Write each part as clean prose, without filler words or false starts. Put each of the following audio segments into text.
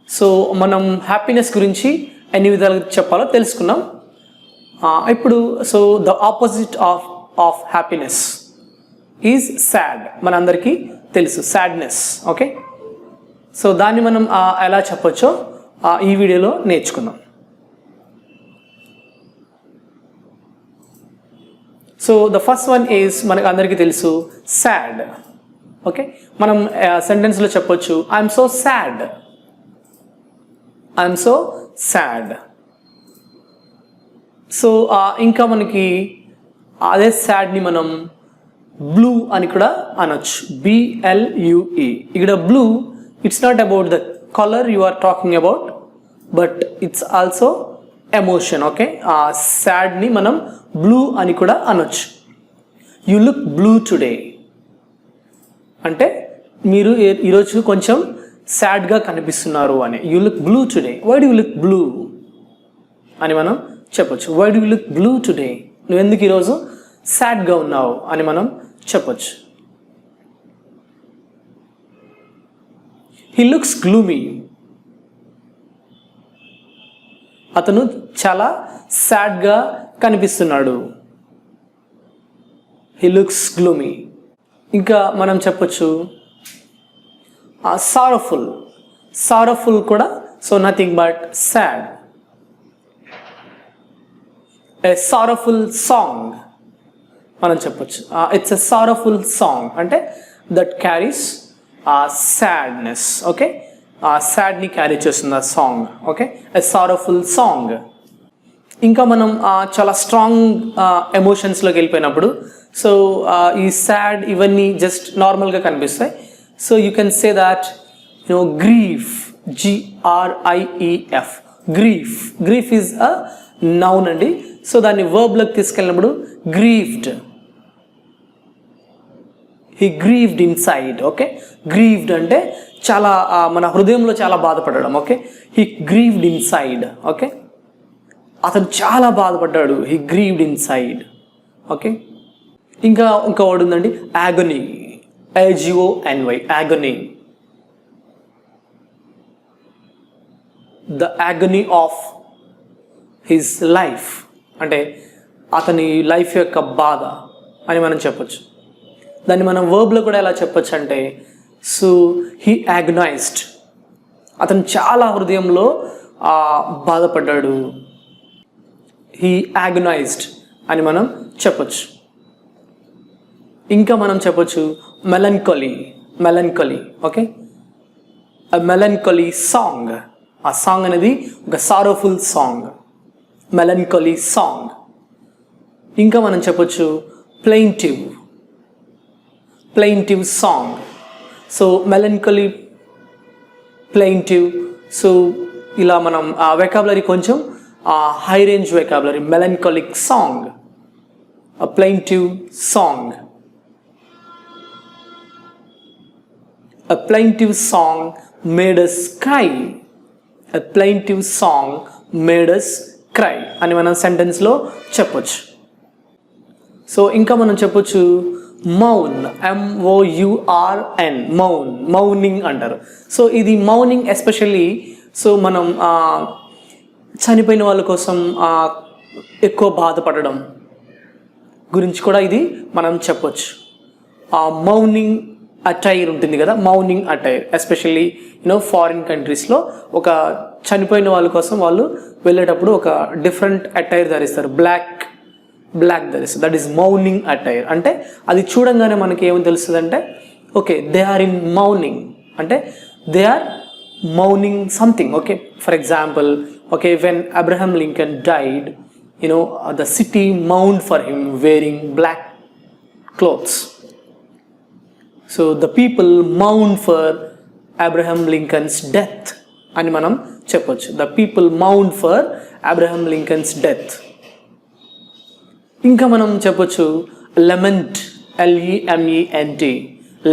So మనం happiness గురించి ఎన్ని విధాలుగా చెప్పాలో తెలుసుకున్నాం. ఇప్పుడు so the opposite of happiness is sad. మనందరికీ తెలుసు సాడ్నెస్. ఓకే, సో దాన్ని మనం ఎలా చెప్పొచ్చో ఈ వీడియోలో నేర్చుకుందాం. So the first one is మనకు అందరికీ తెలుసు సాడ్. ఓకే, మనం సెంటెన్స్లో చెప్పొచ్చు I'm so sad, I'm so sad. So ఇంకా మనకి అదే సాడ్ని మనం బ్లూ అని కూడా అనొచ్చు, BLUE. ఇక్కడ blue it's not about the colour you are talking about, but it's also emotion. Okay, ఆ సాడ్ని మనం బ్లూ అని కూడా అనొచ్చు. యు లుక్ బ్లూ టుడే అంటే మీరు ఈరోజు కొంచెం సాడ్గా కనిపిస్తున్నారు అని. You look blue today, why do you look blue అని మనం చెప్పొచ్చు. Why do you look blue today, నువ్వు ఎందుకు ఈరోజు సాడ్గా ఉన్నావు అని మనం చెప్పొచ్చు. హీ లుక్స్ గ్లూమీ, అతను చాలా సాడ్గా కనిపిస్తున్నాడు. He looks gloomy. ఇంకా మనం చెప్పొచ్చు సారోఫుల్. సారోఫుల్ కూడా so nothing but sad. A sorrowful song మనం చెప్పొచ్చు. ఇట్స్ ఎ సారోఫుల్ సాంగ్ అంటే దట్ క్యారీస్ సాడ్నెస్. ఓకే, సాడ్ని క్యారీ చేస్తుంది ఆ song. Okay, a sorrowful song. ఇంకా మనం చాలా స్ట్రాంగ్ ఎమోషన్స్లోకి వెళ్ళిపోయినప్పుడు సో ఈ సాడ్ ఇవన్నీ జస్ట్ నార్మల్గా కనిపిస్తాయి. So you can say that grief, GRIEF, grief. Grief is a noun అండి. సో దాన్ని వర్బ్లోకి తీసుకెళ్ళినప్పుడు grieved, he grieved inside. Okay, grieved అంటే చాలా మన హృదయంలో చాలా బాధపడడం. Okay, he grieved inside. Okay, అతను చాలా బాధపడ్డాడు, హీ గ్రీవ్డ్ ఇన్సైడ్. ఓకే, ఇంకా వర్డ్ ఉందండి agony, AGONY, agony. The agony of his life అంటే అతని లైఫ్ యొక్క బాధ అని మనం చెప్పొచ్చు. దాన్ని మనం వర్బ్లో కూడా ఎలా చెప్పొచ్చు అంటే సో హీ agonized, అతను చాలా హృదయంలో బాధపడ్డాడు, హీ agonized అని మనం చెప్పొచ్చు. ఇంకా మనం చెప్పొచ్చు మెలంకోలీ. Okay, melancholy song. ఆ సాంగ్ అనేది ఒక సారోఫుల్ సాంగ్, మెలంకోలీ సాంగ్. ఇంకా మనం చెప్పొచ్చు plaintive song. So melancholy, plaintive. So ఇలా మనం ఆ వెకాబులరీ కొంచెం high range vocabulary. Melancholic song, a plaintive song. A plaintive song made us cry. A plaintive song made us cry అని మనం సెంటెన్స్లో చెప్పొచ్చు. సో ఇంకా మనం చెప్పొచ్చు మౌన్, MOURN, మౌనింగ్ అంటారు. సో ఇది మౌనింగ్ ఎస్పెషల్లీ సో మనం చనిపోయిన వాళ్ళ కోసం ఎక్కువ బాధపడడం గురించి కూడా ఇది మనం చెప్పొచ్చు. మౌనింగ్ అటైర్ ఉంటుంది కదా, మౌనింగ్ అటైర్ ఎస్పెషల్లీ ఫారిన్ కంట్రీస్లో ఒక చనిపోయిన వాళ్ళ కోసం వాళ్ళు వెళ్ళేటప్పుడు ఒక డిఫరెంట్ అటైర్ ధరిస్తారు, బ్లాక్ ధరిస్తారు. That is mourning attire. అంటే అది చూడంగానే మనకి ఏమని తెలుస్తుంది అంటే okay they are in mourning, అంటే they are mourning something. Okay, for example okay when Abraham Lincoln died, the city mourned for him wearing black clothes. So the people mourned for Abraham Lincoln's death అని మనం చెప్పొచ్చు. The people mourned for Abraham Lincoln's death. ఇంకా మనం చెప్పొచ్చు lament,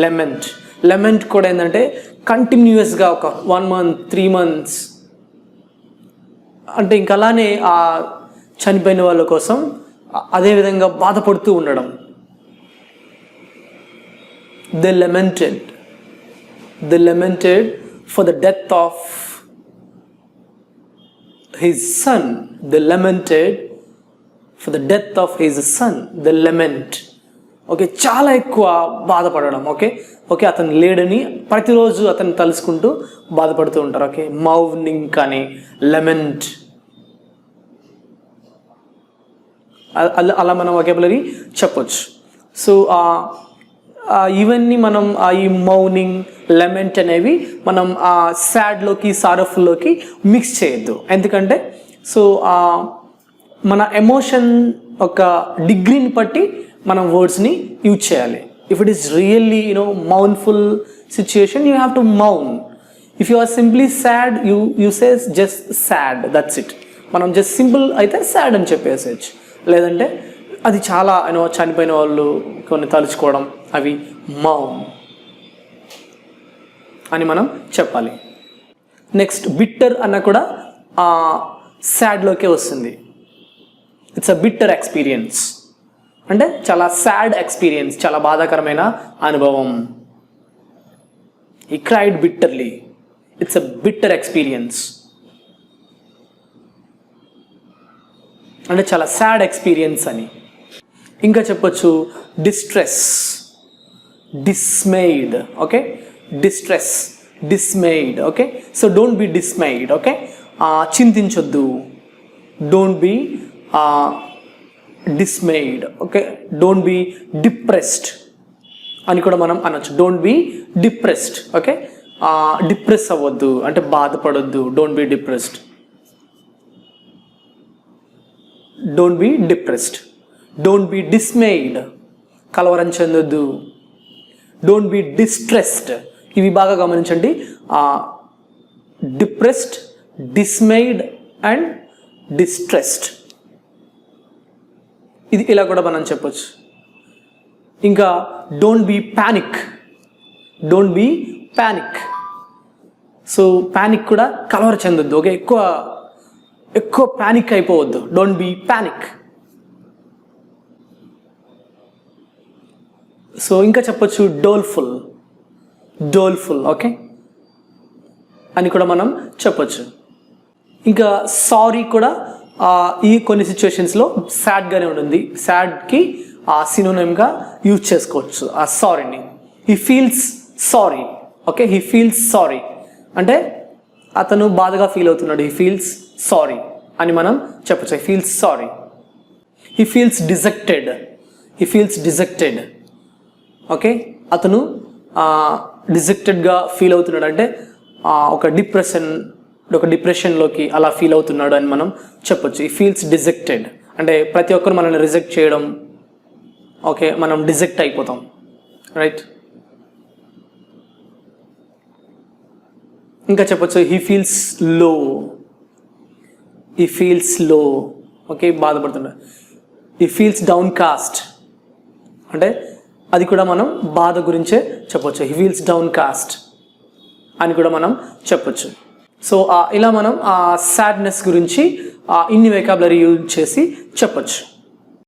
LEMENT, lament కూడా ఏంటంటే కంటిన్యూస్గా ఒక 1 month 3 months అంటే ఇంకా అలానే చనిపోయిన వాళ్ళ కోసం అదేవిధంగా బాధపడుతూ ఉండడం. They lamented for the death of his son, they lamented for the death of his son, they lament. Okay, చాలా ఎక్కువ బాధపడడం. ఓకే ఓకే అతను లేడని ప్రతిరోజు అతను తలుసుకుంటూ బాధపడుతూ ఉంటారు. ఓకే, మౌనింగ్ కానీ లెమెంట్, అలా మనం వొకాబులరీ చెప్పొచ్చు. సో ఇవన్నీ మనం ఈ మౌనింగ్, లెమెంట్ అనేవి మనం సాడ్లోకి సారఫుల్లోకి మిక్స్ చేయొద్దు. ఎందుకంటే సో మన ఎమోషన్ ఒక డిగ్రీని బట్టి మనం వర్డ్స్ని యూజ్ చేయాలి. If it is really mournful situation, you have to మౌన్. If you are simply sad, you says just sad, that's it. మనం జస్ట్ సింపుల్ అయితే సాడ్ అని చెప్పేసేయచ్చు. లేదంటే అది చాలా చనిపోయిన వాళ్ళు కొన్ని తలుచుకోవడం, అవి మౌన్ అని మనం చెప్పాలి. నెక్స్ట్ బిట్టర్ అన్న కూడా సాడ్లోకే వస్తుంది. ఇట్స్ అ బిట్టర్ ఎక్స్పీరియన్స్ అంటే చాలా సాడ్ ఎక్స్పీరియన్స్, చాలా బాధాకరమైన అనుభవం. He cried bitterly, it's a bitter experience అంటే చాలా సాడ్ ఎక్స్పీరియన్స్ అని. ఇంకా చెప్పొచ్చు distress, dismayed. Okay, distress, dismayed. Okay, so don't be dismayed. Okay, చింతించొద్దు. Don't be dismayed. Okay, don't be depressed అని కూడా మనం అనొచ్చు. Don't be depressed. Okay, depress అవ్వద్దు అంటే బాధపడొద్దు. Don't be depressed, don't be depressed. Don't be dismayed, కలవరం చెందొద్దు. డోంట్ బి డిస్ట్రెస్డ్, ఇవి బాగా గమనించండి. డిప్రెస్డ్, డిస్మేడ్ అండ్ డిస్ట్రెస్డ్, ఇది ఇలా కూడా మనం చెప్పొచ్చు. ఇంకా don't be panic, don't be panic. So panic కూడా కలవర చెందొద్దు. ఓకే, ఎక్కువ ప్యానిక్ అయిపోవద్దు. Don't be panic. సో ఇంకా చెప్పొచ్చు డోల్ఫుల్, డోల్ఫుల్. ఓకే అని కూడా మనం చెప్పొచ్చు. ఇంకా సారీ కూడా ఈ కొన్ని సిచ్యువేషన్స్లో సాడ్గానే ఉంటుంది. సాడ్కి సినోనిమ్గా యూజ్ చేసుకోవచ్చు ఆ సారీని. He feels sorry. Okay, he feels sorry అంటే అతను బాధగా ఫీల్ అవుతున్నాడు. హీ ఫీల్స్ సారీ అని మనం చెప్పచ్చు. He feels sorry. He feels dejected, he feels dejected. Okay, అతను డిజెక్టెడ్గా ఫీల్ అవుతున్నాడు అంటే ఒక డిప్రెషన్లోకి అలా ఫీల్ అవుతున్నాడు అని మనం చెప్పొచ్చు. ఈ ఫీల్స్ డిజెక్టెడ్ అంటే ప్రతి ఒక్కరు మనల్ని రిజెక్ట్ చేయడం. ఓకే, మనం డిజెక్ట్ అయిపోతాం. రైట్. ఇంకా చెప్పొచ్చు హీ ఫీల్స్ లో, హీ ఫీల్స్ లో. ఓకే, బాధపడుతున్నాడు. హీ ఫీల్స్ డౌన్ కాస్ట్ అంటే అది కూడా మనం బాధ గురించే చెప్పొచ్చు. హీ ఫీల్స్ డౌన్ కాస్ట్ అని కూడా మనం చెప్పొచ్చు. సో ఇలా మనం సాడ్నెస్ గురించి ఇన్ని వెకాబులరీ యూజ్ చేసి చెప్పొచ్చు.